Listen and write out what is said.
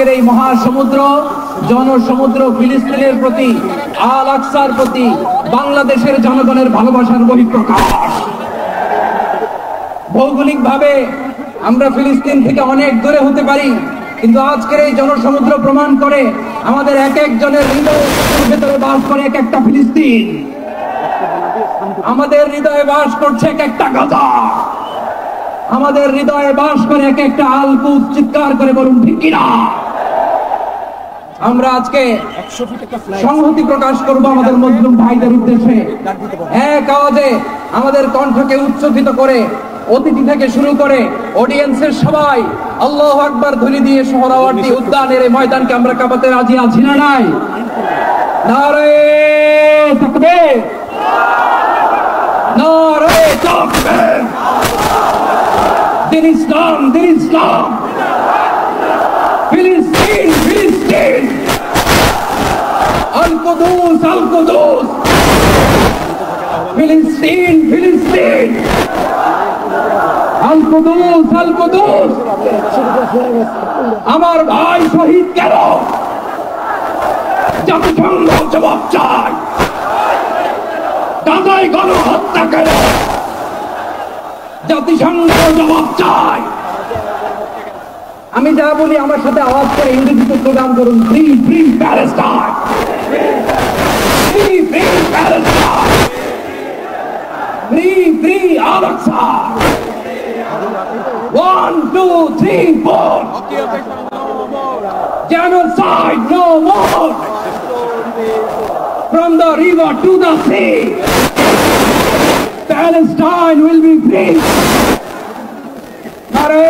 আজকের এই মহাসমুদ্র জনসমুদ্র ফিলিস্তিনের প্রতি, আল আকসার প্রতি বাংলাদেশের জনগণের ভালোবাসার বহিঃপ্রকাশ। ভৌগোলিকভাবে আমরা ফিলিস্তিন থেকে অনেক দূরে হতে পারি, কিন্তু আজকের এই জনসমুদ্র প্রমাণ করে আমাদের এক একজনের হৃদয়ের ভেতরে বাস করে এক একটা ফিলিস্তিন। আমাদের হৃদয়ে বাস করছে এক একটা গাজা, আমাদের হৃদয়ে বাস করে এক একটা আল কুদস। চিৎকার করে বলুন ঠিক কিনা? আমরা আজকে সংহতি প্রকাশ করব আমাদের মুসলিম ভাইদের উদ্দেশ্যে। এক আওয়াজে আমাদের কণ্ঠকে উচ্চকিত করে অতিথি থেকে শুরু করে অডিয়েন্সের সবাই আল্লাহু আকবার ধ্বনি দিয়ে সোহরাওয়ার্দী উদ্যানের এই ময়দানকে আমরা কাঁপাতে রাজি আছি না নাই? নারে তাকবীর, নারে তাকবীর। দিন ইসলাম, দিন ইসলাম। ফিলিস্তিন, ফিলিস্তিন। আল কুদুস, আল কুদুস। ফিলিস্তিন, ফিলিস্তিন। আল কুদুস, আল কুদুস। আমার ভাই শহীদ কেন? জাতিসংঘ জবাব চায়। গাজায় গণহত্যা কেন? জাতিসংঘ জবাব চায়। আমি যা বলি আমার সাথে আওয়াজ করে ইংরেজিতে স্লোগান করুন, free free Palestine, free free Palestine, free free Al Aqsa. 1 2 3 4 genocide no more. From the river to the sea, Palestine will be free. Nare